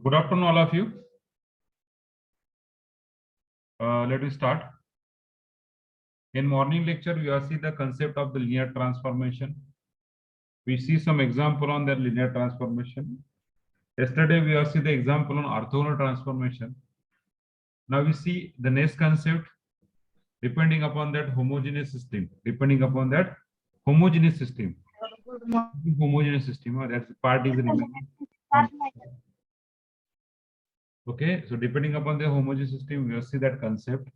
Good afternoon, all of you. Let me start. In morning lecture, we have seen the concept of the linear transformation. We see some example on the linear transformation. Yesterday, we have seen the example on orthogonal transformation. Now we see the next concept, depending upon that homogeneous system. Depending upon that homogeneous system. Homogeneous system, that part is remaining. Okay, so depending upon the homogeneous system, we will see that concept.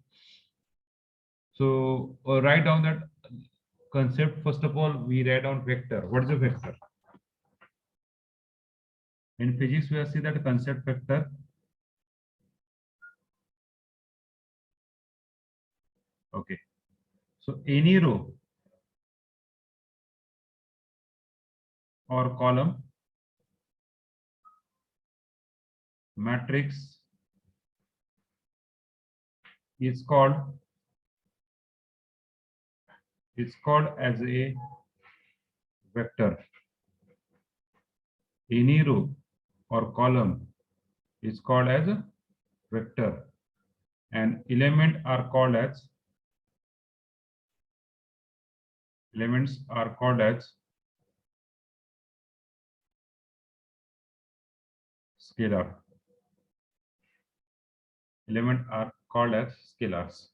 So write down that concept. First of all, we write down vector. What is a vector? In physics, we have seen that concept vector. Okay, so any row or column matrix is called as a vector. Any row or column is called as a vector, and elements are called as scalar. Elements are called as scalars.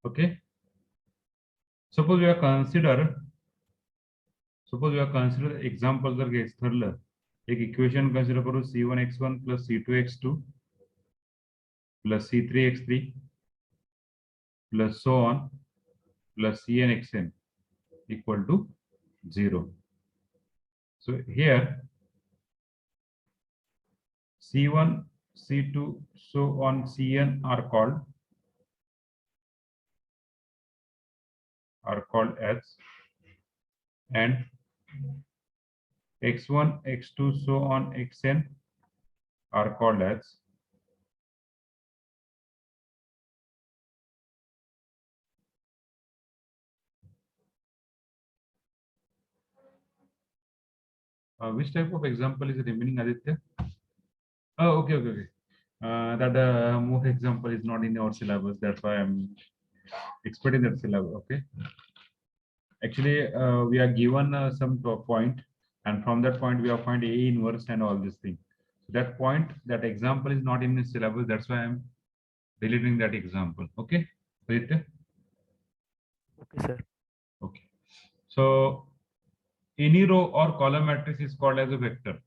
Okay. Suppose we are consider example जर घ्यायचं ठरलं, एक equation consider करू c1x1 plus c2x2 plus c3x3 plus so on plus cnxn equal to 0. So here c1, c2, so on cn are called as, and x1, x2, so on xn are called as which type of example is remaining, Aditya? Oh, okay. That more example is not in our syllabus. That's why I'm expecting that syllabus. Okay. Actually, we are given some point, and from that point we have find A inverse and all this thing. So that point, that example is not in the syllabus. That's why I'm deleting that example. Okay, Aditya? Okay, sir. Okay. So any row or column matrix is called as a vector.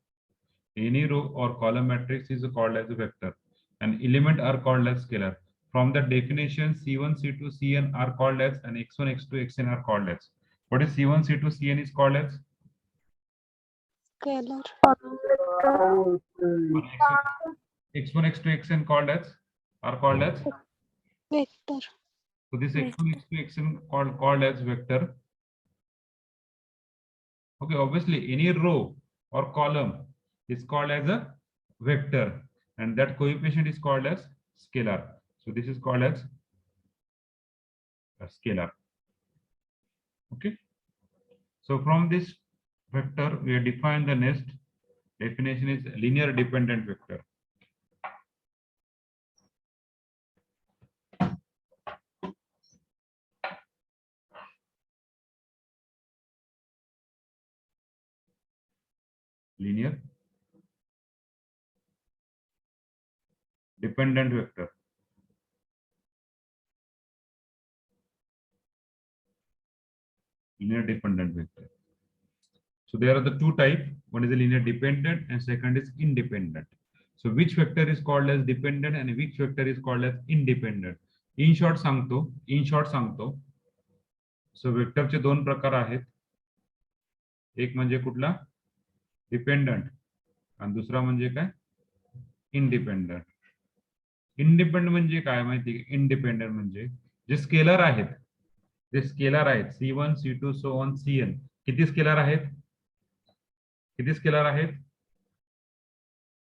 Any row or column matrix is called as a vector, and element are called as scalar. From the definition, C1, C2, Cn are called as, and x1, x2, xn are called as. What is C1, C2, Cn is called as? Scalar. X1, x2, xn are called as Vector. So this x1, x2, xn called as vector. Okay, obviously any row or column is called as a vector, and that coefficient is called as scalar. So this is called as a scalar. Okay. So from this vector, we have defined the next definition is linear dependent vector. Linear dependent vector. Linear dependent vector. So there are the two types. One is the linear dependent and second is independent. So which vector is called as dependent and which vector is called as independent? In short सांगतो. So vector चे दोन प्रकार आहेत. एक म्हणजे कुठला? Dependent आणि दुसरा म्हणजे काय? इंडिपेंडंट. इंडिपेंडंट म्हणजे काय माहिती आहे? इंडिपेंडंट म्हणजे जे स्केलर आहेत, C1, C2, so on Cn. किती स्केलर आहेत?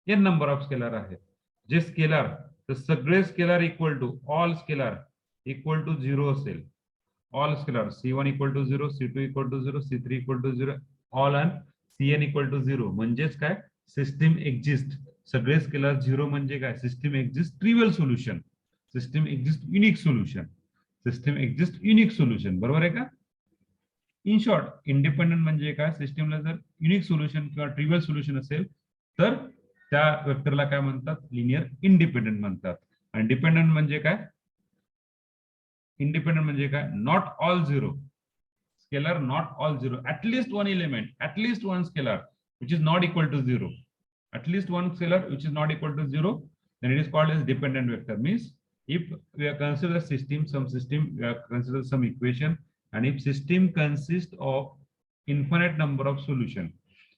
n नंबर ऑफ स्केलर आहेत. जे स्केलर, तर सगळे scalar equal to all scalar equal to 0 असेल. All scalar C1 equal to 0, C2 equal to 0, C3 equal to 0, all and Cn equal to 0. म्हणजेच काय? System exist. सगळे scalar zero म्हणजे काय? System exist trivial solution, system exist unique solution, system exist unique solution. बरोबर आहे का? In short independent म्हणजे काय? सिस्टीमला जर युनिक सोल्युशन किंवा ट्रिवियल सोल्युशन असेल तर त्या वेक्टरला काय म्हणतात? लिनियर इंडिपेंडंट म्हणतात. आणि डिपेंडंट म्हणजे काय? इंडिपेंडंट म्हणजे काय? Not all zero scalar, not all zero, at least one element, at least one scalar which is not equal to zero, at least one scalar which is not equal to zero, then it is called as dependent vector. Means if we are consider system, some system, we are consider some equation, and if system consists of infinite number of solution,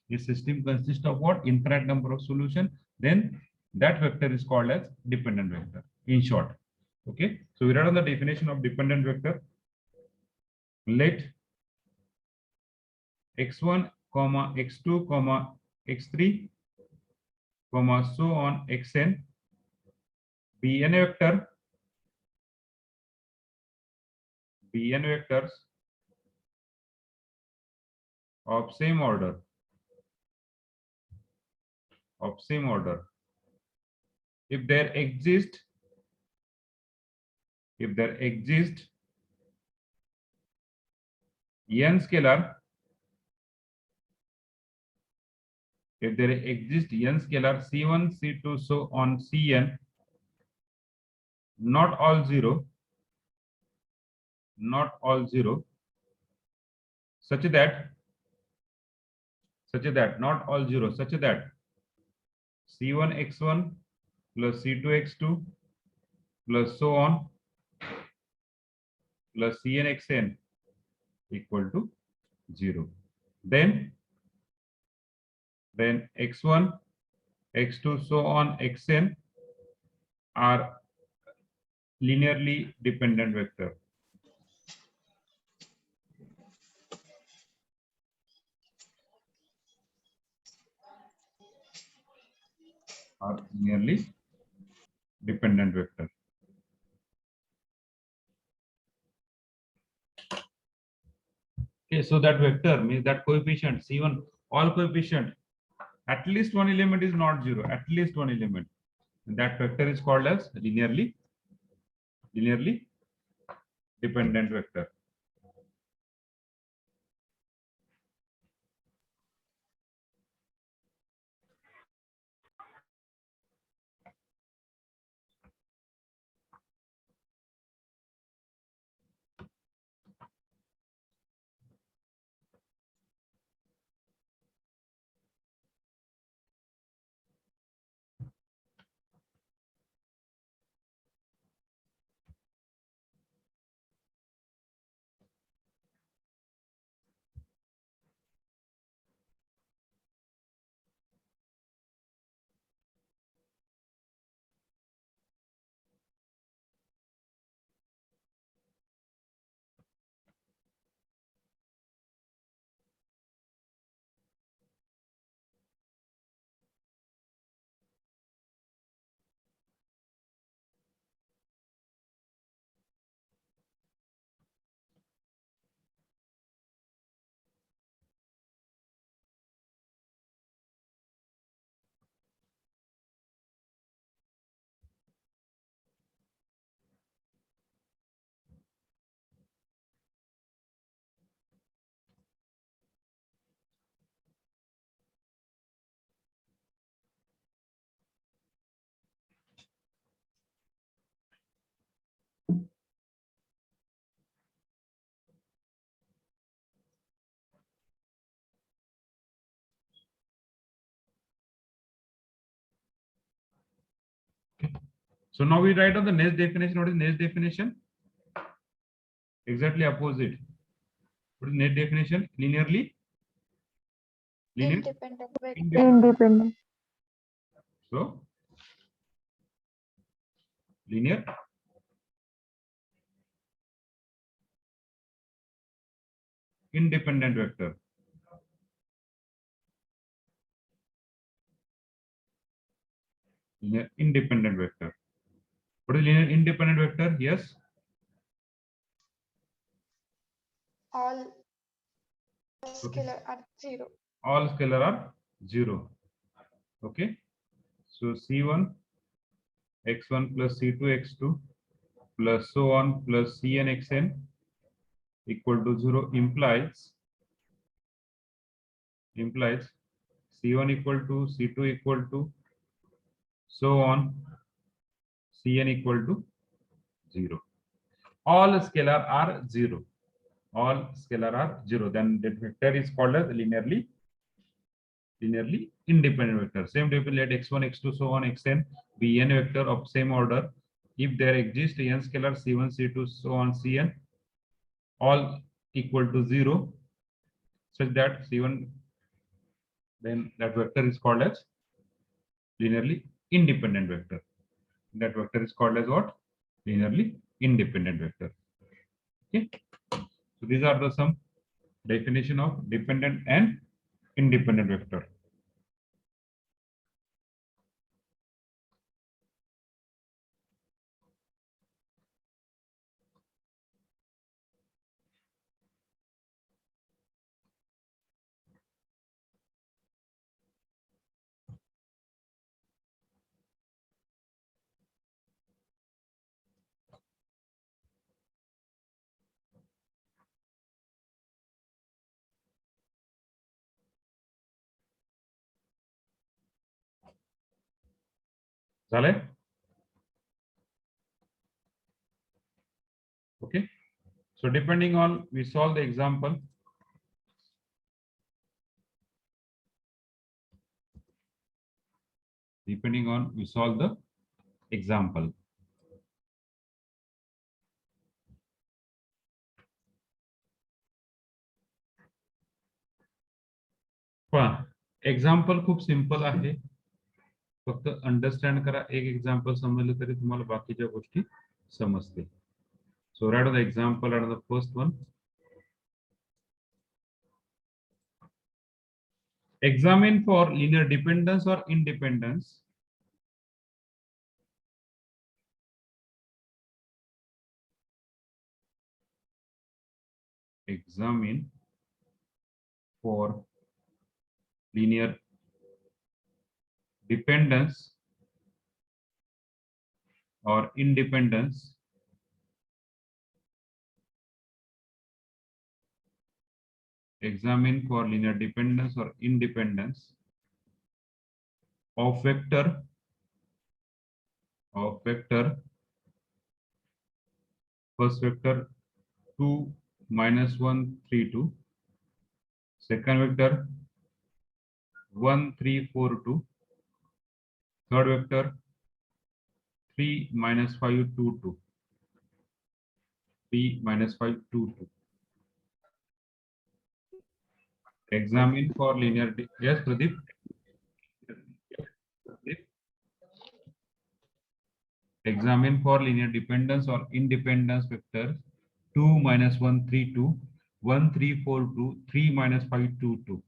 if system consists of what? Infinite number of solution, then that vector is called as dependent vector, in short. Okay, so we write on the definition of dependent vector. Let x1 comma x2 comma x3 comma so on xn be n vectors of same order if there exist n scalar, if there exists n scalar c1 c2 so on cn, not all zero, such that not all zero, such that c1 x1 plus c2 x2 plus so on plus cn xn equal to 0. Then x1 x2 so on xn are linearly dependent vector. Are linearly dependent vector. Okay, so that vector means that coefficient c1, all coefficient, at least one element is not zero, at least one element, that vector is called as linearly dependent vector. So now we write on the next definition. What is next definition? Exactly opposite. What is next definition? Linear Independent vector. Independent. So linear independent vector. Linear independent vector. What is linear independent vector? Yes. All scalar are zero. All scalar are zero. Okay. So C1 x1 plus C2 x2 plus so on plus Cn xn equal to 0 implies C1 equal to C2 equal to so on Cn equal to 0. All scalar are 0. All scalar are 0. Then that vector is called as linearly independent vector. Same way, let x1, x2, so on, xn be n vector of same order. If there exists n scalar c1, c2, so on, cn, all equal to 0, such that c1, then that vector is called as linearly independent vector. That vector is called as what? Linearly independent vector. Okay. So these are the some definition of dependent and independent vector. झालंय? Okay. So depending on, we solve the example. Depending on, we solve the example. Example खूप simple आहे. फक्त understand करा. एक example समजलं तरी तुम्हाला बाकीच्या गोष्टी समजतील. So write the example and the first one. Examine for linear dependence or independence. Examine for linear dependence or independence examine for linear dependence or independence of vector first vector 2 minus 1 3 2, second vector 1 3 4 2, third vector 3 minus 5 2 2, 3 minus 5 2 2. Examine for linear. Yes, Pradeep. Examine for linear dependence or independence vector 2 minus 1 3 2, 1 3 4 2, 3 minus 5 2 2.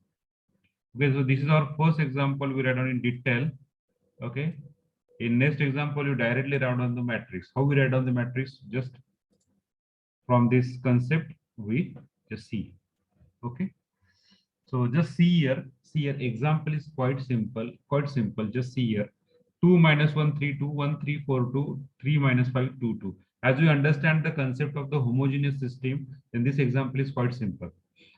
Okay, so this is our first example. We write down in detail. Okay, in next example you directly write down the matrix. How we write down the matrix? Just from this concept we just see. Okay, so just see here. See here, example is quite simple. Just see here. 2 minus 1 3 2, 1 3 4 2, 3 minus 5 2 2. As we understand the concept of the homogeneous system, then this example is quite simple.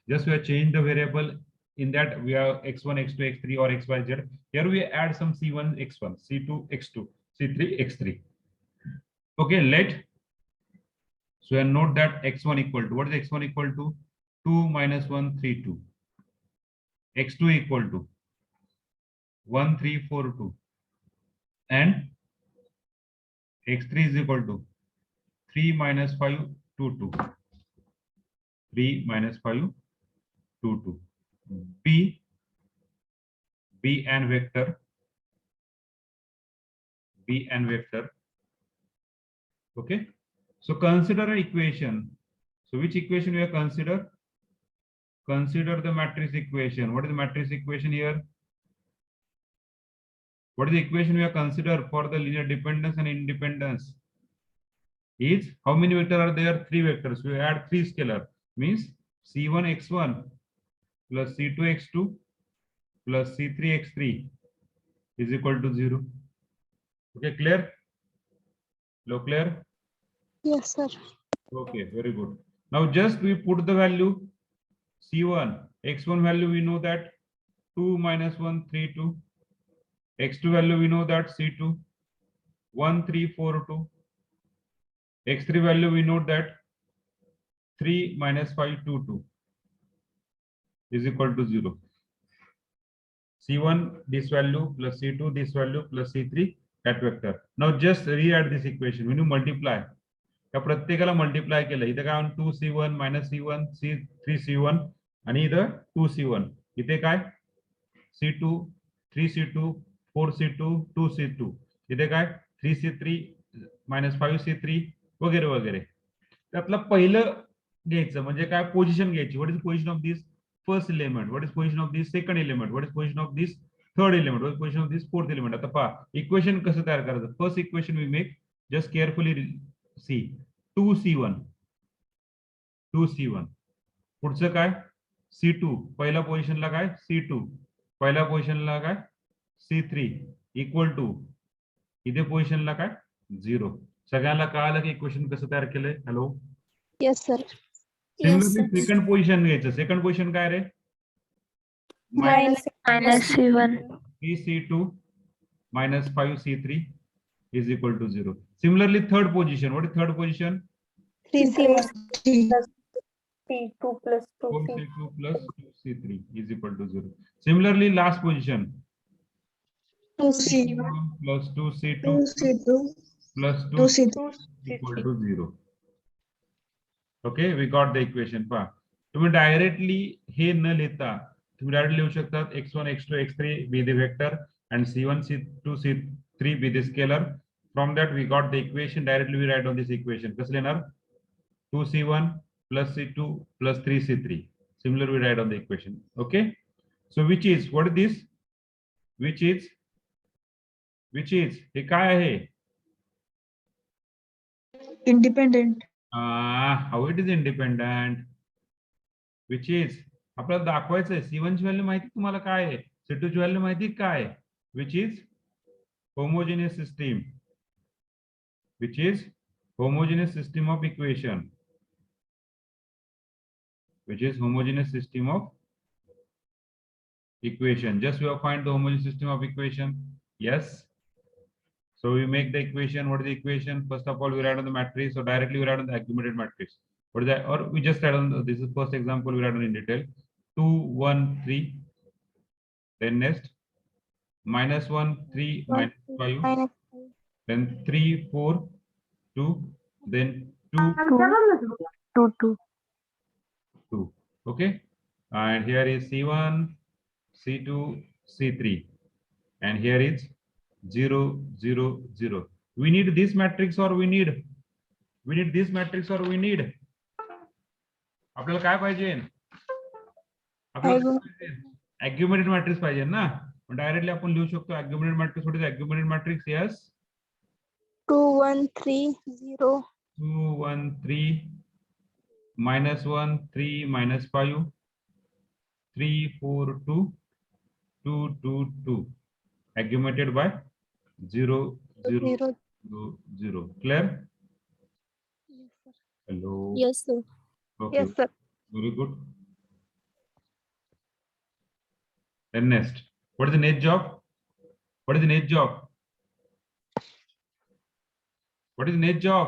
Just we have changed the variable. In that we have x1 x2 x3 or xyz. Here we add some c1 x1, c2 x2, c3 x3. Okay, so I note that x1 equal to, what is x1 equal to? 2 minus 1 3 2. x2 equal to 1 3 4 2, and x3 is equal to 3 minus 5 2 2. 3 minus 5 2 2. b and vector. Okay, so consider an equation. So which equation we have consider? Consider the matrix equation. What is the matrix equation here? What is the equation we have considered for the linear dependence and independence? Is how many vectors are there? 3 vectors. We add 3 scalar, means c1 x1 plus c2 x2 plus c3 x3 is equal to 0. Okay, clear? Low clear? Yes, sir. Okay, very good. Now just we put the value C1, x1 value we know that 2 minus 1, 3, 2. X2 value we know that C2, 1, 3, 4, 2. X3 value we know that 3 minus 5, 2, 2 is equal to 0. C1 this value plus C2 this value plus C3 that vector. Now just re-add this equation. When you multiply, त्या प्रत्येकाला multiply केलं इथं काय 2C1 minus C1 3C1 आणि इथं 2C1 इथे काय C2 3C2 4C2 2C2 इथे काय 3C3 minus 5C3 वगैरे वगैरे. त्यातलं पहिलं घ्यायचं म्हणजे काय पोझिशन घ्यायची. What is position of this first element, what is position of this second element, what is position of this third element, what is position of this fourth element. आता पहा इक्वेशन कसं तयार करायचं. First equation we make just carefully see 2C1 2C1 पुढचं काय C2 पहिल्या पोझिशनला काय C2 पहिल्या पोझिशनला काय C3 इक्वल टू इथे पोझिशनला काय 0. सगळ्यांना कळालं की इक्वेशन कसं तयार केलंय. Hello Yes, sir. Similarly second position घ्यायचं. सेकंड पोझिशन काय रे Minus -C1. 3C2 minus 5C3 is equal to 0. Similarly, third position. What is third position? 3C1 C2 plus 2C. 4C2 plus 2C3 is equal to 0. Similarly, last position. 2C1 Plus 2C2 2C2 plus 2 2C2 equal to 0. Okay, we got the equation. पहा तुम्ही directly हे न लिहिता तुम्ही direct लिहू शकतात x1 x2 x3 be the vector and c1 c2 c3 be the scalar. From that we got the equation. Directly we write on this equation. कसं लिहिणार 2c1 plus c2 plus 3c3. Similar we write on the equation. Okay, so which is what is this, which is हे काय आहे independent. how it is independent, which is आपल्याला दाखवायचं आहे. C1 ची value माहिती तुम्हाला काय आहे, C2 ची व्हॅल्यू माहिती काय आहे. which is homogeneous system, which is homogeneous system of equation, which is homogeneous system of equation. Just we have find the homogeneous system of equation. Yes, so we make the equation. What is the equation? First of all we write on the matrix, so directly we write on the accumulated matrix. What is that? Or we just write on the, this is first example we write on in detail. 2 1 3, then next minus 1 3 minus 5, Minus then 3 4 2, then 2 2. 2. Okay, and here is C1 C2 C3 and here is 0 0 0. We need this matrix or we need this matrix or we need आपल्याला काय पाहिजे, आपल्याला accumulated matrix पाहिजे ना. Directly आपण लिहू शकतो accumulated matrix. What is accumulated matrix? Yes, 2 1 3 0 2 1 3 minus 1 3 minus 5 3 4 2 2 2 2 accumulated by 0 0 0. 0 0. Clear? Hello. Yes, sir. Okay. Yes, sir. Very good. Then next, what is the net job? What is the net job? What is the net job?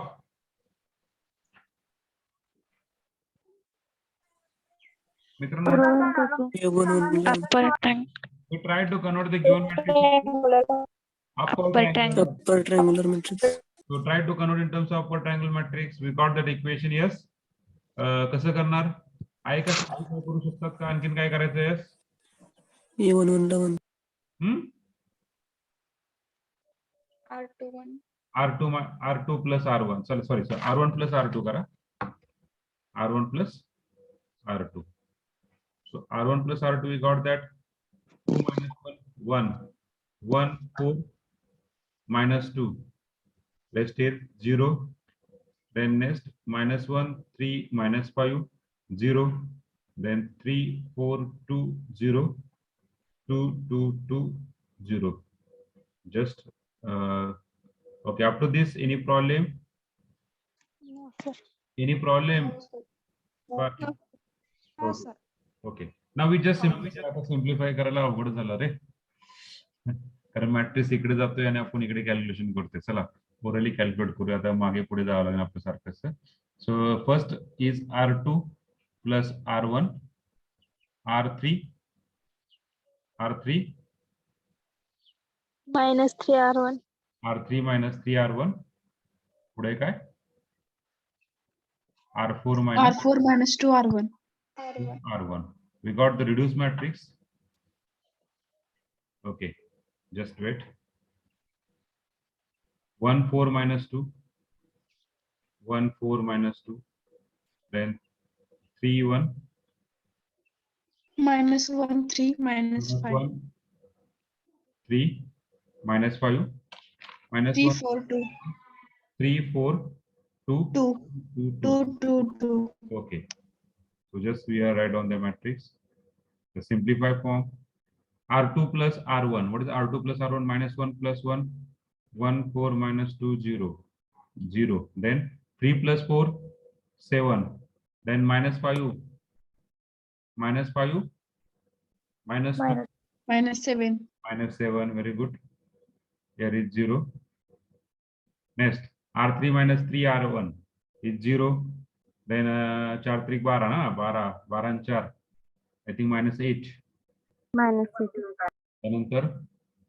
मित्रांनो, Upper triangle. we try to convert the given matrix into upper triangle. Upper triangular matrix. So try to convert in terms of upper triangle matrix. We got that equation. Yes. कसं करणार आहे का करू शकतात का, आणखीन काय करायचं. yes A1 1 R21 R2 plus R1. Sorry R1 plus R2 करा. R1 plus R2. So R1 plus R2 we got that 2 minus 1 1 4 minus 2. Let's take 0. Then next minus 1 3 minus 5 0. Then 3 4 2 0 2 2 2 0. Just Okay, up to this, any problem? No, sir. Any problem? No, no, Okay. sir. Okay. Now we just simplify करायला अवघड झालं रे. कारण matrix इकडे जातोय आणि आपण इकडे कॅल्क्युलेशन करतोय. चला ओरली कॅल्क्युलेट करूया. आता मागे पुढे जावं लागेल आपल्यासारखं. So first is R2 plus R1 R3 -3R1. R3 minus 3R1 पुढे काय R4 minus R4 minus 2R1. R1. We got the reduced matrix. Okay, just wait. 1 4 minus 2 1 4 minus 2, then 3 1 -1 3 minus 5. 1 3 minus 5 minus 3 1 4 2 3 4 2 2 2 2. 2 2 2. Okay, so just we are right on the matrix. The simplified form R2 plus R1. What is R2 plus R1? -1 plus 1 1 4 minus 2 0 0. Then 3 plus 4 7. Then -5 minus 5 minus 2 -7. -7. Very good. Here is 0. Next R3 minus 3R1 is 0. Then 4 3 12 na 12 12 and 4. I think -8. -6. त्यानंतर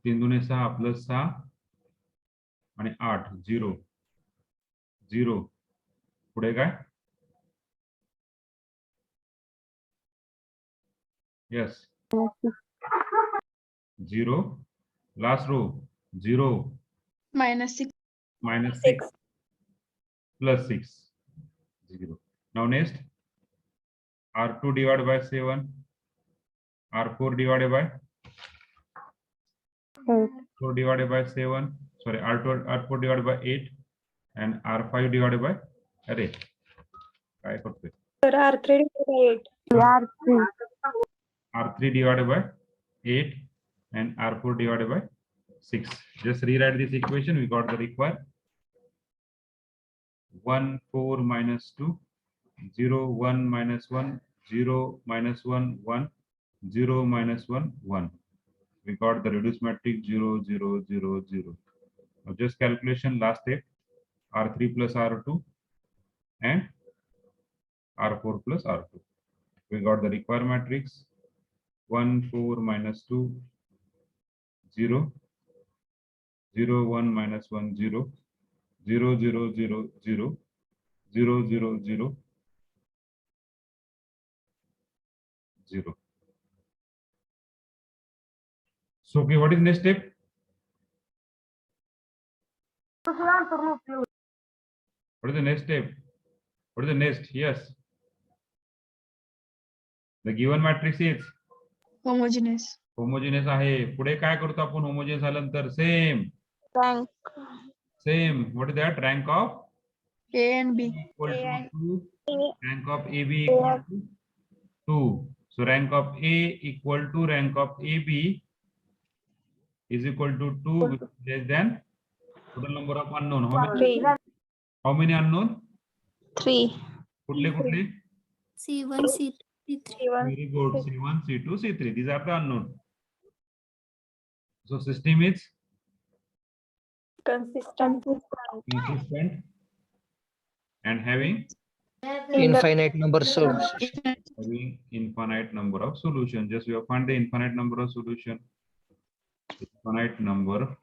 3 दुने 6 plus 6 आणि 8 0 0. पुढे काय? Yes. 0. Last row 0 -6. -6 plus 6 0. Now next R2 divided by 7 R4 divided by 4 divided by 7, sorry, R4 divided by 8 and R5 divided by अरे काय करतोय तर R3 8. R3 divided by 8 and R4 divided by 6. Just rewrite this equation. We got the required 1 4 minus 2 0 1 minus 1 0 minus 1 1 0 minus 1 1. We got the reduced matrix 0 0 0 0. Now just calculation last step R3 plus R2 and R4 plus R2. We got the required matrix 1 4 minus 2 0 0 1 minus 1 0 0 0 0 0 0 0 0 0. So okay, what is next step? What is the next step? What is the next? Yes. The given matrix is Homogeneous. homogeneous आहे. पुढे काय करतो आपण homogeneous झाल्यानंतर? Rank Same. What is that? Rank of A and B. equal to 2. Rank of AB equal to 2. So rank of A equal to rank of AB is equal to 2, which is less than total number of unknown. How many unknown? 3. कुठले कुठले? C1, C2, C3. Very good. C1, C2, C3. These are the unknown. So system is consistent. consistent and having infinite number of solutions. infinite number of solutions. Just we have found the infinite number of solution. Infinite number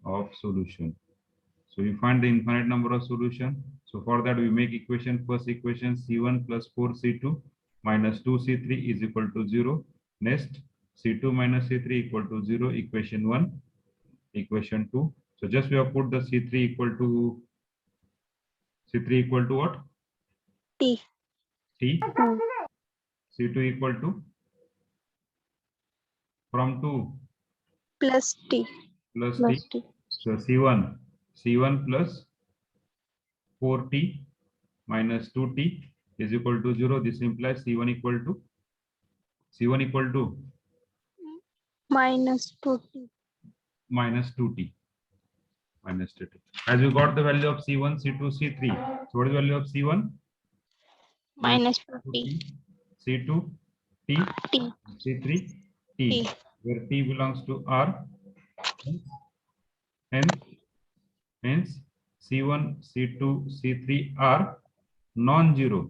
of solution. So we find the infinite number of solution. So for that we make equation, first equation C1 plus 4C2 minus 2C3 is equal to 0. Next C2 minus C3 equal to 0. Equation 1, equation 2. So just we have put the C3 equal to what? T. T. C2 equal to from 2 Plus T. plus T. So C1 plus 4T minus 2T is equal to 0. This implies C1 equal to -2T. minus 2T. minus t2. As we got the value of C1, C2, C3. So what is the value of C1? minus 2t. C2, T, T. C3, T, T. where T belongs to R. Hence, C1, C2, C3 are non-zero.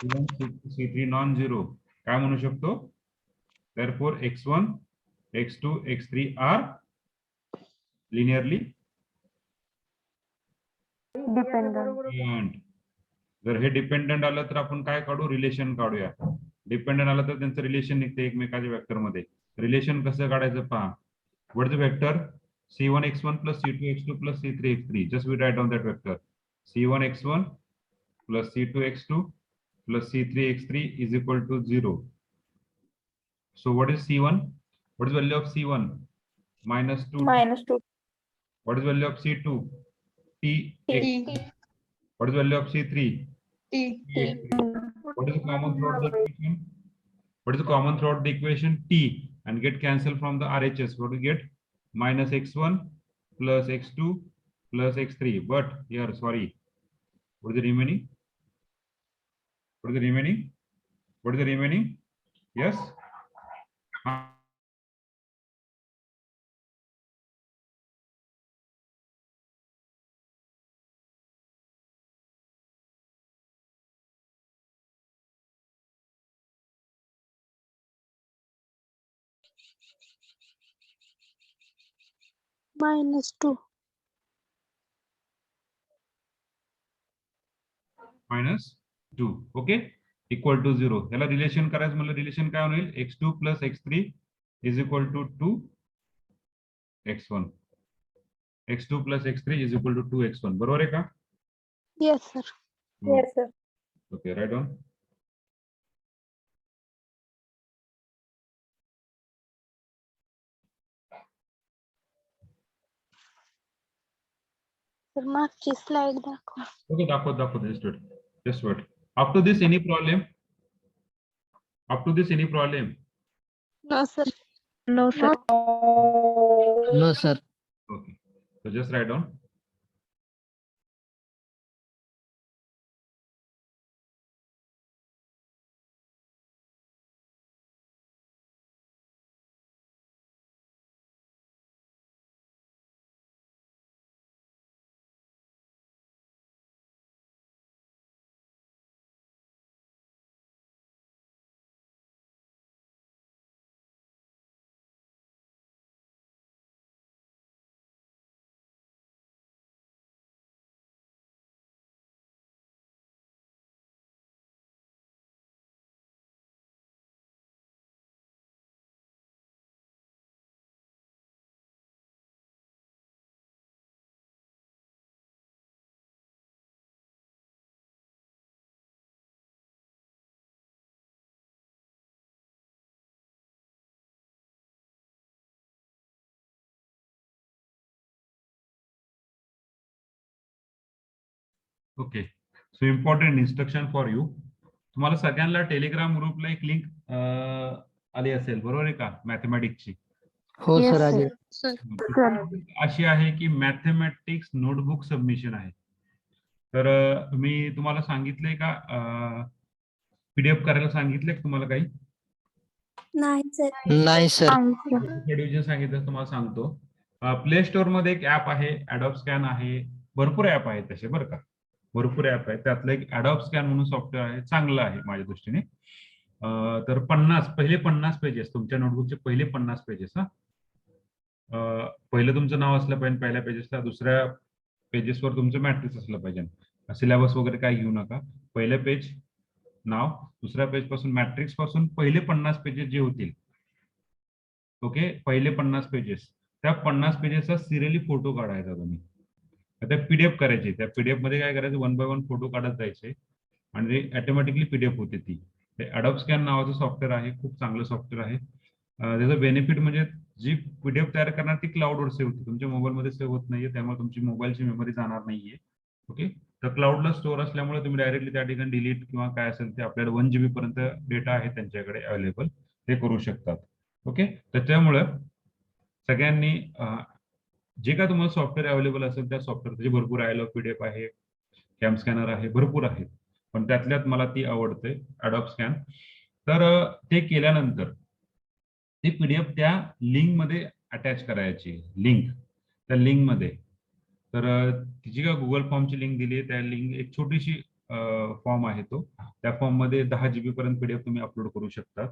C1, C2, C3 non-zero. काय म्हणू शकतो? Therefore, X1, X2, X3 are linearly dependent. जर हे dependent आलं तर आपण काय काढू? Relation काढूया. डिपेंडंट आलं तर त्यांचं रिलेशन निघते एकमेकाच्या वेक्टर मध्ये. रिलेशन कसं काढायचं पहा. What is the vector? C1 x1 plus C2 x2 plus C3 x3. Just we write down that vector. C1 x1 plus C2 x2 plus C3 x3 is equal to 0. So what is C1? What is the value of C1? Minus 2. -2. What is the value of C2? T. T. What is the value of C3? T. What is the common throughout the equation? What is the common throughout the equation? T, and get cancelled from the RHS. What do we get? Minus x1 plus x2 plus x3. But here, sorry, what is the remaining? What is the remaining? What is the remaining? Yes. minus 2. Minus 2. Okay. Equal to 0. याला relation करायचं म्हणलं relation काय होईल? x2 plus x3 is equal to 2 x1. x2 plus x3 is equal to 2 x1. बरोबर आहे का? Yes, sir. Yes, sir. Okay, write down. Sir, मागची slide दाखवा. Okay, दाखव. Just wait. Up to this, any problem? Up to this, any problem? No, sir. No, sir. No, sir. Okay. So just write down. Okay. So important instruction for you. तुम्हाला सगळ्यांना Telegram ग्रुपला एक link आली असेल, बरोबर आहे का, मॅथमॅटिक्सची. हो Yes, सर sir. आजी. अशी आहे की मॅथमॅटिक्स नोटबुक सबमिशन आहे. तर तुम्ही तुम्हाला सांगितलंय का पीडीएफ करायला सांगितलंय का तुम्हाला काही? नाही सर. नाही सर. डिव्हिजन सांगितलं तुम्हाला सांगतो. प्ले स्टोअर मध्ये एक ऍप आहे, ऍडॉब स्कॅन आहे, भरपूर ऍप आहेत तसे बरं का, भरपूर ऍप आहेत. त्यातलं एक ऍडॉब स्कॅन म्हणून सॉफ्टवेअर आहे, चांगलं आहे माझ्या दृष्टीने. तर पहिले 50 पेजेस तुमच्या नोटबुकचे पहिले 50 पेजेस. पहिलं तुमचं नाव असलं पाहिजे पहिल्या पेजेसला, दुसऱ्या पेजेसवर तुमचं मॅट्रिक्स असलं पाहिजे. सिलेबस वगैरे काय घेऊ नका. पहिलं पेज नाव, दुसऱ्या पेज पासून मॅट्रिक्स पासून पहिले 50 पेजेस जे होतील, ओके, पहिले 50 पेजेस, त्या 50 पेजेसचा सिरियली फोटो काढायचा तुम्ही. त्या पीडीएफ करायची. त्या पीडीएफ मध्ये काय करायचं, 1 बाय 1 फोटो काढत जायचे आणि ऑटोमॅटिकली पीडीएफ होते ती. ते अडॉब स्कॅन नावाचं सॉफ्टवेअर आहे, खूप चांगलं सॉफ्टवेअर आहे. त्याचं बेनिफिट म्हणजे जी पीडीएफ तयार करणार ती क्लाउडवर सेव्ह होते, तुमच्या मोबाईलमध्ये सेव्ह होत नाहीये, त्यामुळे तुमची मोबाईलची मेमरी जाणार नाहीये. ओके. तर क्लाउडला स्टोअर असल्यामुळे तुम्ही डायरेक्टली त्या ठिकाणी डिलीट किंवा काय असेल ते, आपल्याला 1 GB पर्यंत डेटा आहे त्यांच्याकडे अवेलेबल, ते करू शकतात. ओके. त्याच्यामुळे सगळ्यांनी जे काय तुम्हाला सॉफ्टवेअर अवेलेबल असेल त्या सॉफ्टवेअर भरपूर आहे, पीडीएफ आहे, कॅम स्कॅनर आहे, भरपूर आहेत. पण त्यातल्यात मला ती आवडते अडॉब स्कॅन. तर ते केल्यानंतर ती पीडीएफ त्या लिंक मध्ये अटॅच करायची, लिंक त्या लिंक मध्ये. तर तिची का गुगल फॉर्मची लिंक दिली आहे, त्या लिंक एक छोटीशी फॉर्म आहे तो, त्या फॉर्म मध्ये 10 GB पर्यंत पीडीएफ तुम्ही अपलोड करू शकता.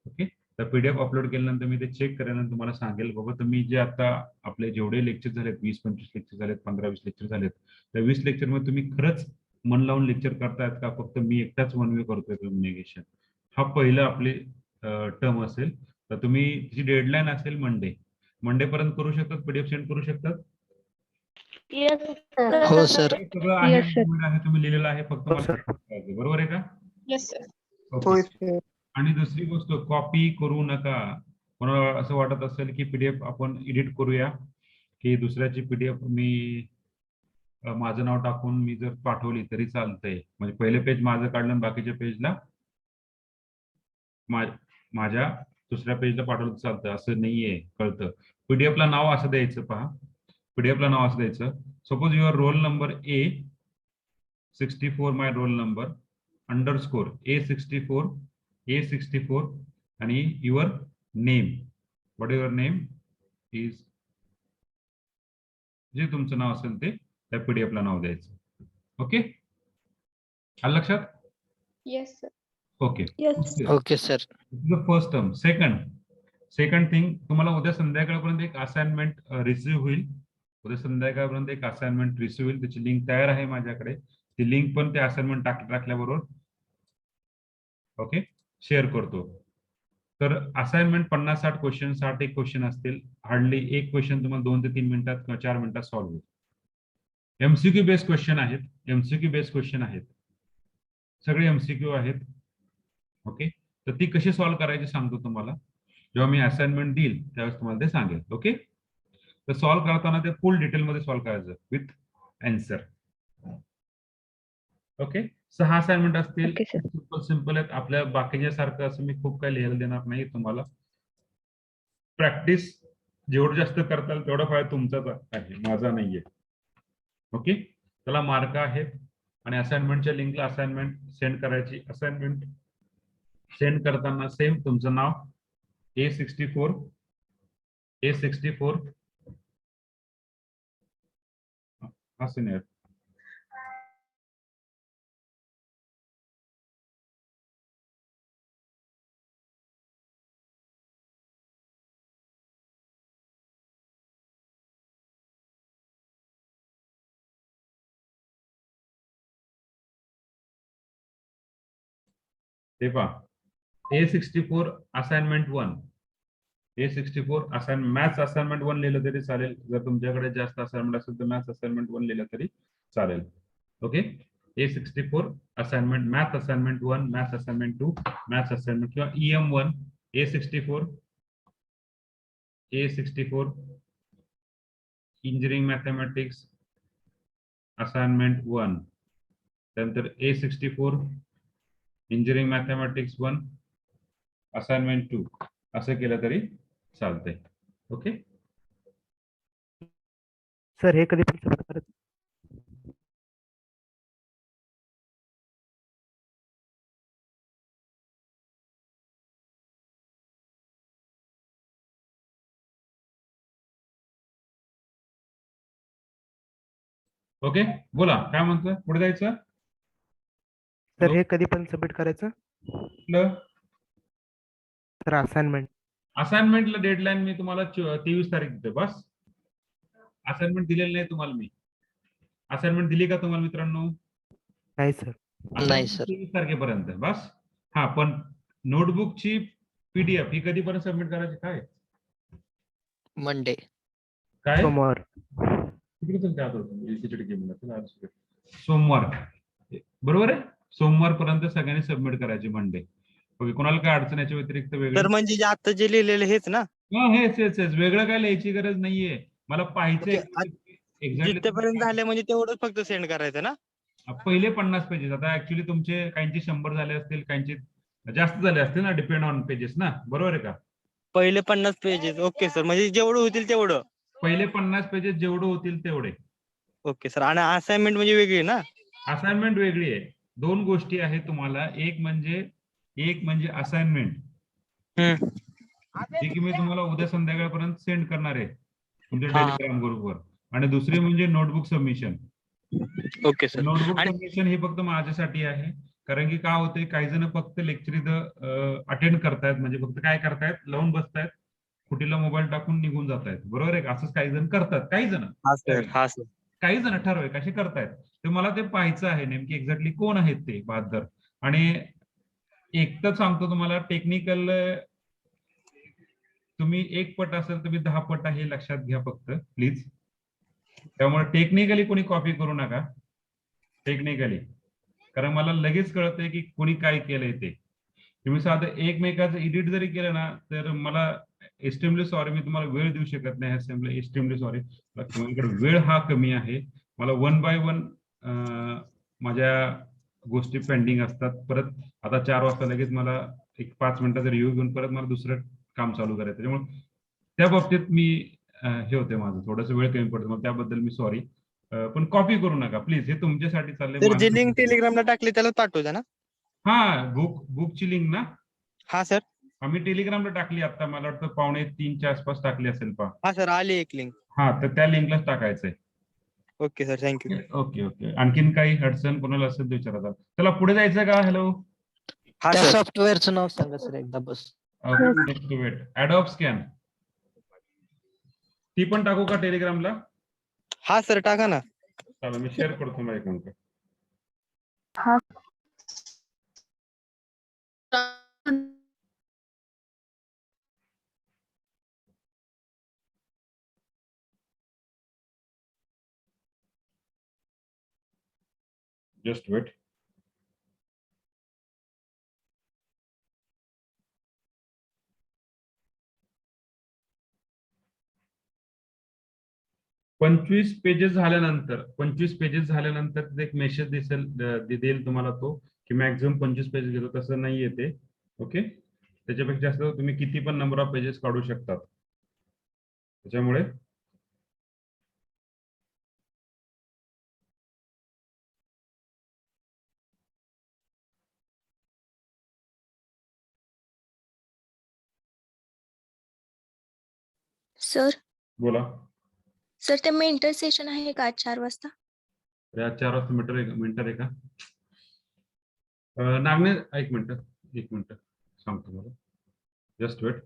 ओके, तर पीडीएफ अपलोड केल्यानंतर मी ते चेक केल्यानंतर तुम्हाला सांगेल बाबा तुम्ही जे आता आपले जेवढे लेक्चर झालेत, 20-25 लेक्चर झालेत, 15-20 लेक्चर झालेत, त्या 20 लेक्चर मध्ये तुम्ही खरंच मन लावून लेक्चर करतायत का, फक्त मी एकटाच वन वे करतोय कम्युनिकेशन. हा पहिला आपली टर्म असेल. तर तुम्ही जी डेडलाईन असेल मंडे पर्यंत करू शकतात, पीडीएफ सेंड करू शकतात. येस हो सर. सगळं आहे, Yes, sir. document आहे, तुम्ही लिहिलेलं आहे, फक्त हो, मला sir. करायचं. बरोबर आहे का? Yes sir. ओके. होय सर. आणि दुसरी गोष्ट, कॉपी करू नका. कोणाला असं वाटत असेल की पीडीएफ आपण एडिट करूया, की दुसऱ्याची पीडीएफ मी माझं नाव टाकून मी जर पाठवली तरी चालतंय, म्हणजे पहिले पेज माझं काढलं आणि बाकीच्या पेजला माझ्या दुसऱ्या पेजला पाठवलं तर चालतं, असं नाहीये. कळतं. पीडीएफला नाव असं द्यायचं, पहा, पीडीएफला नाव असं द्यायचं, suppose your roll number A64, my roll number underscore A64 आणि your name, what your name is, जे तुमचं नाव असेल ते त्या पीडीएफला नाव द्यायचं. ओके, आलं लक्षात? Yes sir. Okay. Yes. Okay sir. First term. Second thing, तुम्हाला उद्या संध्याकाळपर्यंत एक असाइनमेंट रिसीव्ह होईल. उद्या संध्याकाळपर्यंत एक असाइनमेंट रिसीव्ह होईल, त्याची लिंक तयार आहे माझ्याकडे. ती लिंक पण त्या असाइनमेंट टाकल्याबरोबर ओके शेअर करतो. तर असाइनमेंट 50-60 क्वेश्चन, 60 एक क्वेश्चन असतील. हार्डली एक क्वेश्चन तुम्हाला 2 ते 3 मिनिटात किंवा 4 मिनिटात सॉल्व्ह होईल. एमसीक्यू बेस्ड क्वेश्चन आहेत, सगळे एमसीक्यू आहेत. ओके, तर ती कशी सॉल्व्ह करायची सांगतो तुम्हाला. जेव्हा मी असाइनमेंट देईल त्यावेळेस तुम्हाला ते सांगेल. ओके, तर सॉल्व्ह करताना ते फुल डिटेलमध्ये सॉल्व्ह करायचं विथ आन्सर. ओके, 6 असाइनमेंट असतील, Okay, sir. सिंपल आहेत. आपल्या बाकीच्या सारखं असं मी खूप काही लिहायला देणार नाही तुम्हाला. प्रॅक्टिस जेवढं जास्त करताल तेवढा फायदा तुमचाच आहे, माझा नाहीये. ओके, त्याला मार्क आहेत. आणि असाइनमेंटच्या लिंकला असाइनमेंट सेंड करायची. असाइनमेंट सेंड करताना सेम तुमचं नाव A64 असं नाही. ते पहा, A64 assignment 1, A64 assignment maths assignment 1 लिहिलं तरी चालेल. जर तुमच्याकडे जास्त असाइनमेंट असेल तर मॅथ्स असाइनमेंट 1 लिहिलं तरी चालेल. Okay, A64 assignment, maths assignment 1, maths assignment 2, maths assignment किंवा EM1, A64 engineering mathematics assignment 1, त्यानंतर A64 इंजिनिअरिंग मॅथमॅटिक्स 1 असाइनमेंट 2 असं केलं तरी चालतंय. ओके, सर हे कधी पण सबमिट करायचं? ओके, बोला काय म्हणतोय, पुढे जायचं. सर हे कधी पण सबमिट करायचं? Sir assignment. असाइनमेंटला डेडलाईन मी तुम्हाला 23 तारीख देतो. बस, असाइनमेंट दिलेलं नाही तुम्हाला मी. असाइनमेंट दिली का तुम्हाला मित्रांनो? नाही सर. नाही सर. 23 तारखेपर्यंत बस. हा, पण नोटबुकची पीडीएफ ही कधीपर्यंत सबमिट करायची? काय मंडे. काय सोमवार. सोमवार, बरोबर आहे. सोमवार पर्यंत सगळ्यांनी सबमिट करायची मंडे. ओके, कोणाला काय अडचण याच्या व्यतिरिक्त वेगळी? तर म्हणजे आता जे लिहिलेलं हेच ना? हेच वेगळं काय लिहायची गरज नाहीये. मला पाहायचंय एक्झॅक्टली जिथपर्यंत झाले म्हणजे तेवढंच फक्त सेंड करायचं ना? पहिले 50 पेजेस. आता ऍक्च्युली तुमचे काहींचे 100 झाले असतील, काहींचे जास्त झाले असतील ना, डिपेंड ऑन पेजेस ना, बरोबर आहे का? पहिले 50 पेजेस. ओके सर, म्हणजे जेवढं होतील तेवढं. पहिले 50 पेजेस जेवढे होतील तेवढे. Okay sir. आणि असाइनमेंट म्हणजे वेगळी ना? असाइनमेंट वेगळी आहे. दोन गोष्टी आहेत तुम्हाला. एक म्हणजे असाइनमेंट, जी की मी तुम्हाला उद्या संध्याकाळपर्यंत सेंड करणार आहे तुमच्या हा. टेलिग्राम ग्रुपवर. आणि दुसरी म्हणजे notebook submission. Okay sir. Notebook आणि सबमिशन हे फक्त माझ्यासाठी आहे. कारण की काय होतंय, काही जण फक्त लेक्चर इथं अटेंड करतायत, म्हणजे फक्त काय करतायत, लावून बसतायत, कुठीला मोबाईल टाकून निघून जात आहेत. बरोबर आहे का? असंच काही जण करतात. काही जण हा सर. हा सर. काही जण ठरवाय कसे करतायत, तर मला ते पाहायचं आहे नेमकी एक्झॅक्टली कोण आहेत ते बहादर. आणि एक तर सांगतो तुम्हाला, टेक्निकल तुम्ही एक पट असेल तुम्ही 10 पट हे लक्षात घ्या फक्त प्लीज. त्यामुळे टेक्निकली कोणी कॉपी करू नका. टेक्निकली, कारण मला लगेच कळतंय की कोणी काय केलंय ते. तुम्ही साधं एकमेकाचं एडिट जरी केलं ना, तर मला एक्स्ट्रीमली सॉरी, मी तुम्हाला वेळ देऊ शकत नाही. Extremely sorry. माझ्याकडे वेळ हा कमी आहे. मला 1 बाय 1 माझ्या गोष्टी पेंडिंग असतात. परत आता 4 वाजता लगेच मला एक 5 मिनिटाचा रिव्ह्यू घेऊन परत मला दुसरं काम चालू करायचं. त्यामुळे त्या बाबतीत मी हे होते, माझं थोडंसं वेळ कमी पडतो. मग त्याबद्दल मी सॉरी. पण कॉपी करू नका प्लीज. हे तुमच्यासाठी चाललंय. तर जे लिंक टेलिग्रामला टाकली त्याला पाठवू ना? हा, बुकची लिंक ना? हा सर. आम्ही टेलिग्रामला टाकली आता, मला वाटतं 2:45च्या आसपास टाकली असेल पहा. हा सर, आली एक लिंक. हा, तर त्या लिंकलाच टाकायचंय. Okay sir, thank you. Okay okay. आणखीन काही अडचण कोणाला असेल तर विचारा. चला पुढे जायचं का? हॅलो. हा त्या सर. सॉफ्टवेअरचं नाव सांगा सर एकदा बस. वेट. ॲडॉब स्कॅन ती पण टाकू का टेलिग्रामला? हा सर, टाका ना. चला मी शेअर करतो माझ्या अकाउंट. Just wait. पंचवीस पेजेस झाल्यानंतर एक मेसेज देईल तुम्हाला तो, की मॅक्झिमम 25 पेजेस घेतो. तसं नाही येते. ओके. त्याच्यापेक्षा जास्त तुम्ही किती पण नंबर ऑफ पेजेस काढू शकतात. त्याच्यामुळे सर बोला. सर ते मेंटर सेशन आहे का आज 4 वाजता? या 4 वाजता मिनिटर आहे का? नागणे, एक मिनिट सांगतो मला. Just wait.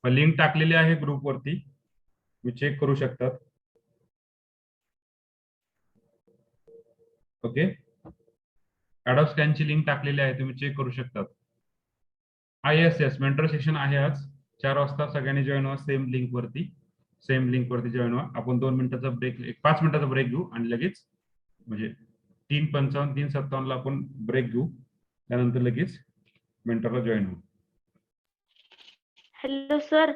लिंक टाकलेली आहे ग्रुपवरती, मी चेक करू शकतात. ओके. ॲडॉब स्कॅनची लिंक टाकलेली आहे, तुम्ही चेक करू शकतात. येस मेंटर सेशन आहे आज 4 वाजता. सगळ्यांनी जॉईन व्हा सेम लिंक वरती जॉईन व्हा. आपण 2 मिनिटाचा ब्रेक, 5 मिनिटाचा ब्रेक घेऊ आणि लगेच, म्हणजे 3:55 3:57 आपण ब्रेक घेऊ. त्यानंतर लगेच मेंटरला जॉईन होऊ. हॅलो सर,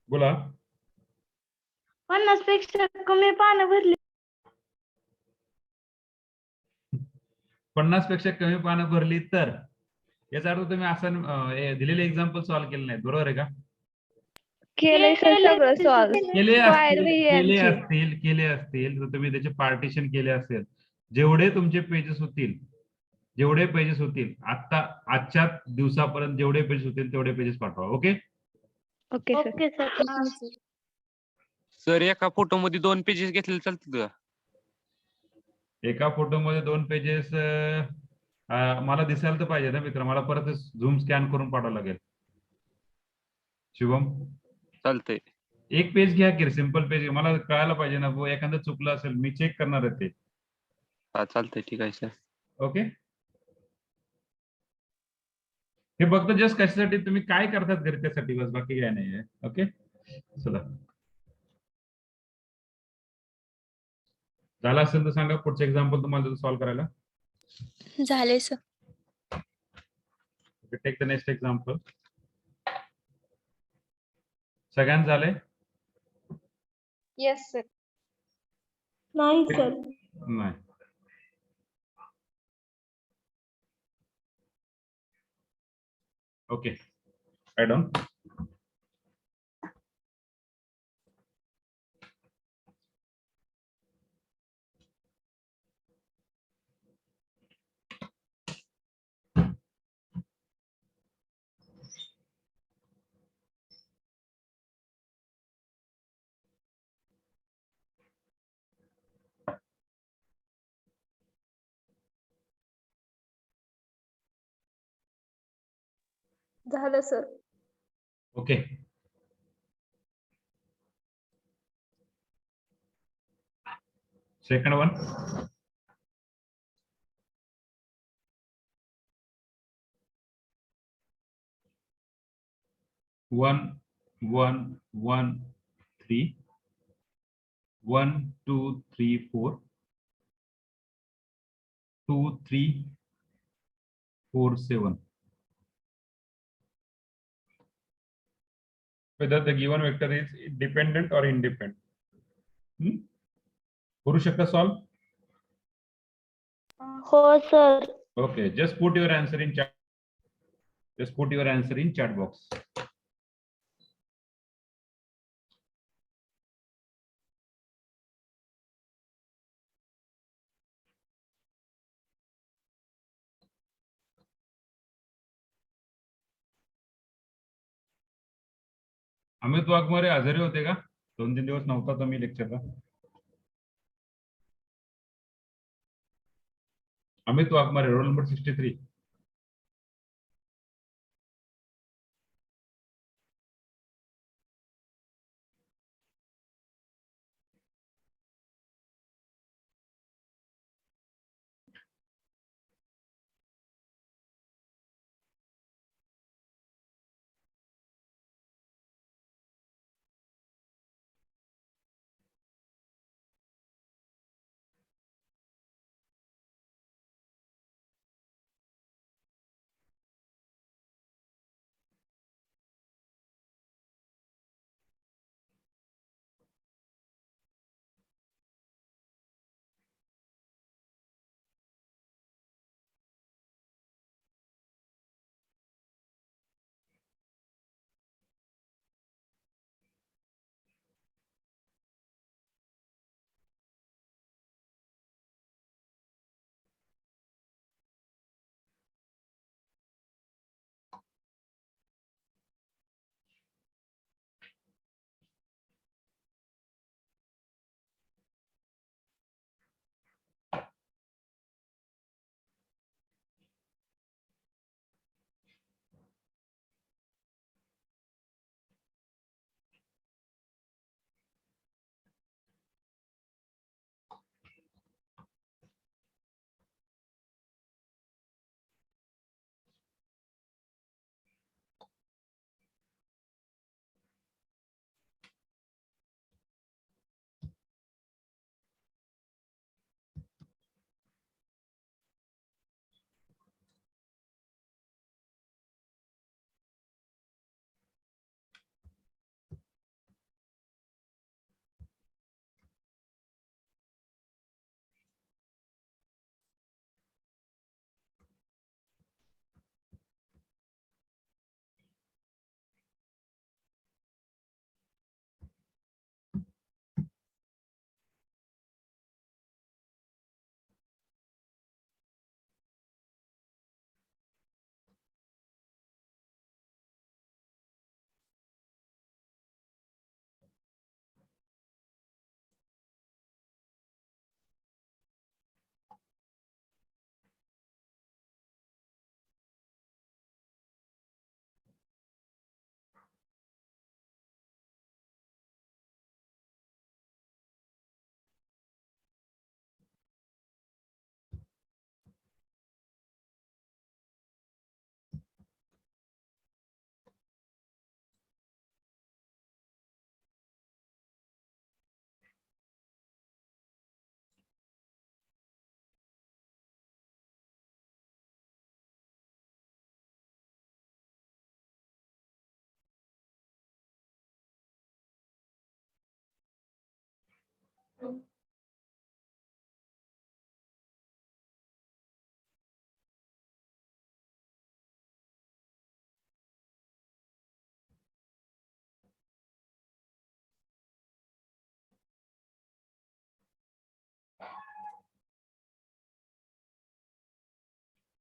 बोला. 50 पेक्षा कमी पानं भरली. 50 पेक्षा कमी पानं भरली तर याचा अर्थ तुम्ही असं दिलेले एक्झाम्पल सॉल्व्ह केले नाहीत, बरोबर आहे का? केलंय सर सगळं सॉल्व. केले Square असतील wave केले चे. असतील केले असतील तर तुम्ही त्याचे पार्टिशन केले असेल. जेवढे तुमचे पेजेस होतील आता आजच्या दिवसापर्यंत जेवढे पेजेस होतील तेवढे पेजेस पाठवा. Okay. Okay sir. Okay sir. Sir एका फोटो मध्ये 2 पेजेस घेतले चालतील का? एका फोटोमध्ये 2 पेजेस मला दिसायला तर पाहिजे ना मित्र, मला परत झूम स्कॅन करून पाठवावं लागेल. शुभम, चालतंय. एक पेज घ्या की, सिंपल पेज मला कळायला पाहिजे ना, एखादं चुकलं असेल मी चेक करणार आहे ते. हा चालतंय, ठीक आहे सर. ओके. हे फक्त जस्ट कशासाठी तुम्ही काय करतात घरी त्यासाठी, बस, बाकी काय नाही आहे. ओके, चला. झालं असेल तर सांगा पुढचं एक्झाम्पल तुम्हाला सॉल्व्ह करायला. झाले sir. Take the next example. सगळ्यांना झालंय? Yes sir. नाही सर. नाही. Okay, write down. झालं sir. Okay. Second one. One one one three 1 2 3 4 2 3 4 7. Whether the given vector is dependent or independent. करू शकता सॉल्व? हो sir. Okay, just put your answer in chat. Just put your answer in chat box. Amit Waghmare हजेरी होते का? 2-3 दिवस नव्हता तुम्ही लेक्चरला. Amit Waghmare, roll number 63.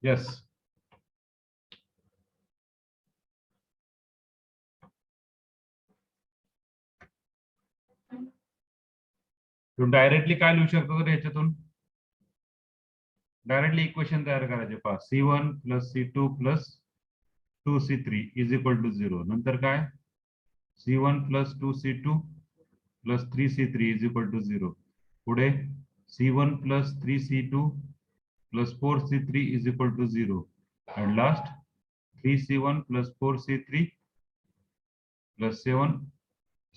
Yes. तुम्ही डायरेक्टली काय लिहू शकता तर याच्यातून डायरेक्टली इक्वेशन तयार करायचे पहा C1 plus C2 plus 2C3 is equal to 0. नंतर काय C1 plus 2C2 plus 3C3 is equal to 0. पुढे C1 plus 3C2 plus 4C3 is equal to 0. And last 3C1 plus 4C3 plus 7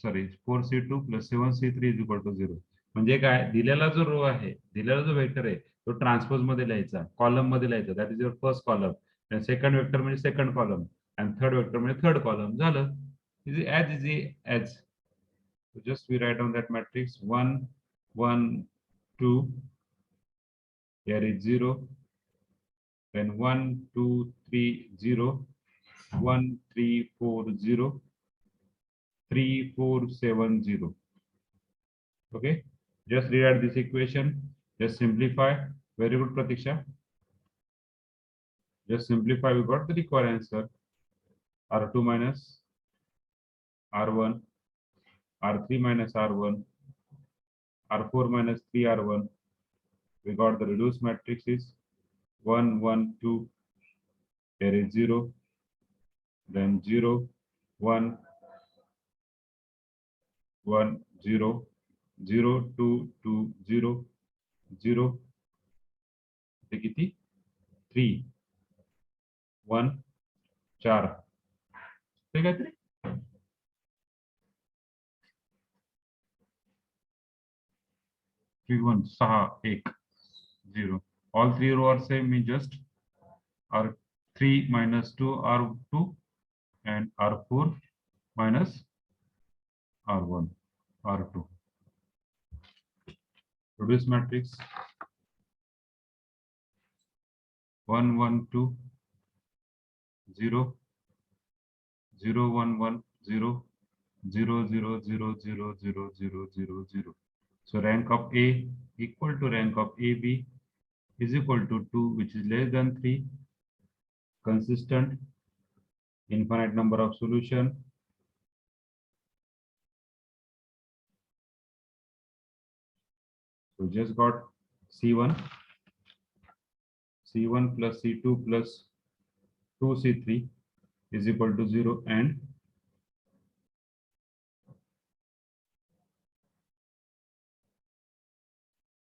sorry 4C2 plus 7C3 is equal to 0. म्हणजे काय दिलेला जो रो आहे दिलेला जो वेक्टर आहे तो ट्रान्सपोज मध्ये लिहायचा कॉलम मध्ये लिहायचा that is your first column आणि सेकंड वेक्टर म्हणजे सेकंड कॉलम आणि थर्ड वेक्टर म्हणजे थर्ड कॉलम झालं is easy as just we write on that matrix 1 1 2 here is 0 then 1 2 3 0 1 3 4 0 3 4 7 0. Okay, just rewrite this equation, just simplify. Very good, Pratiksha. Just simplify, we got the required answer. R2 minus R1, R3 minus R1, R4 minus 3R1. We got the reduced matrix is 1 1 2. There is 0, then 0 1 1 0 0 2 2 0 0 ते किती 3 1 4 ते काहीतरी 3 1 6 1 0. All three rows are same. We just R3 minus 2 R2 and R4 minus R1 R2. Produce matrix 1 1 2 0 0 1 1 0 0 0 0 0 0 0 0 0. So rank of A equal to rank of AB is equal to 2, which is less than 3. Consistent, infinite number of solution. So just got C1 plus C2 plus 2C3 is equal to 0 and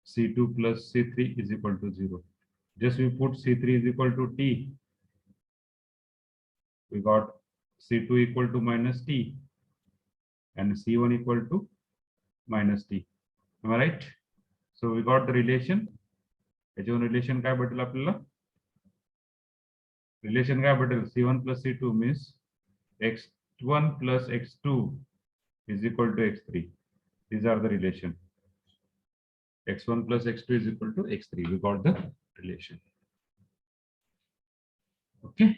C2 plus C3 is equal to 0. Just we put C3 is equal to T. We got C2 equal to minus T and C1 equal to minus T. Am I right? So we got the relation. याच्यावर relation काय भेटेल आपल्याला? Relation काय भेटेल? C1 plus C2 means x1 plus x2 is equal to x3. These are the relation. x1 plus x2 is equal to x3. We got the relation. Okay.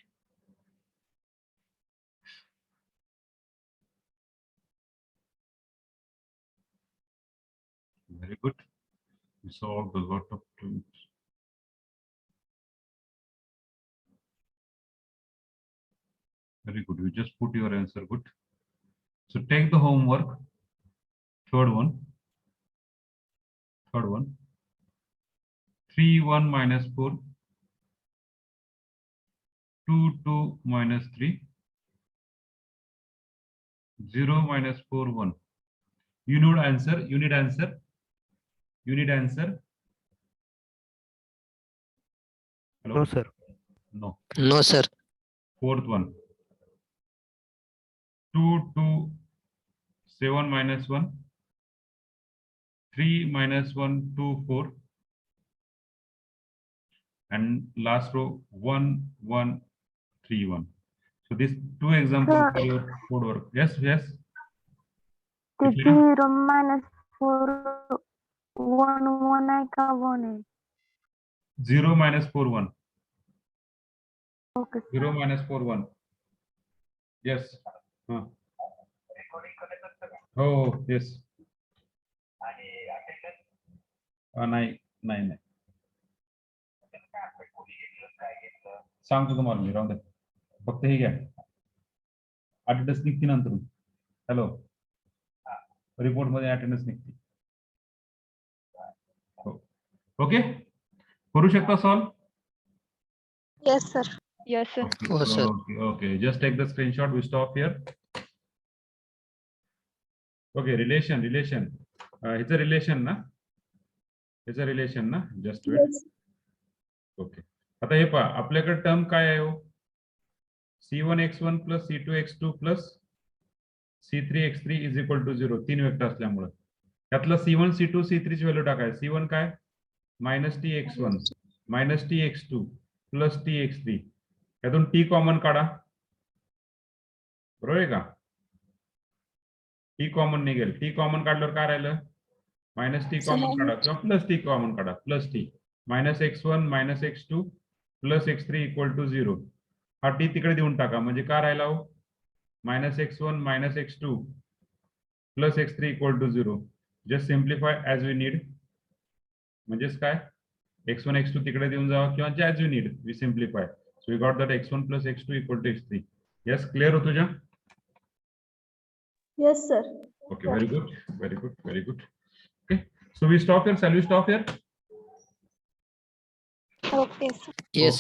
Very good. We solved a lot of things. Very good. You just put your answer good. So take the homework. Third one. 3 1 minus 4. 2 2 minus 3. 0 minus 4 1. You need answer. You need answer. You need answer. Hello? No, sir. No. No, sir. Fourth one. 2 2 7 minus 1. 3 minus 1 2 4. And last row 1 1 3 1. So these two examples Sir. for your code work. Yes, yes. The Kitla? 0 minus 4 1 आहे का 1 आहे? 0 minus 4 1. Okay 0 minus 4 1. Yes. हो हो yes. नाही नाही नाही सांगतो तुम्हाला मी राहून द्या. फक्त हे घ्या अटेंडन्स निघते नंतर. हॅलो रिपोर्ट मध्ये अटेंडन्स निघते. ओके करू शकता solve. Yes sir. Yes sir. हो sir. Okay okay just take the screenshot. We stop here. Okay relation ह्याचं रिलेशन ना जस्ट वेट. Yes. ओके आता हे पहा आपल्याकडे टर्म काय आहे हो. C1x1 plus C2x2 plus C3x3 is equal to 0. 3 vector असल्यामुळे त्यातलं C1 C2 C3 ची व्हॅल्यू टाकाय. C1 काय minus TX1 minus TX2 plus TX3. यातून T कॉमन काढा. बरोबर आहे का. T कॉमन निघेल. T कॉमन काढल्यावर काय राहिलं मायनस T कॉमन काढा किंवा प्लस T कॉमन काढा. Plus T minus X1 minus X2 plus X3 equal to 0. हा T तिकडे देऊन टाका म्हणजे काय राहिला हो minus X1 minus X2 plus X3 equal to 0. Just simplify as we need. म्हणजेच काय X1 X2 तिकडे देऊन जावा किंवा as we need we simplify. So we got that X1 plus X2 equal to X3. Yes clear हो तुझ्या. Yes sir. Okay, very good, very good, very good. Okay, so we stop here. Shall we stop here? Okay sir. Yes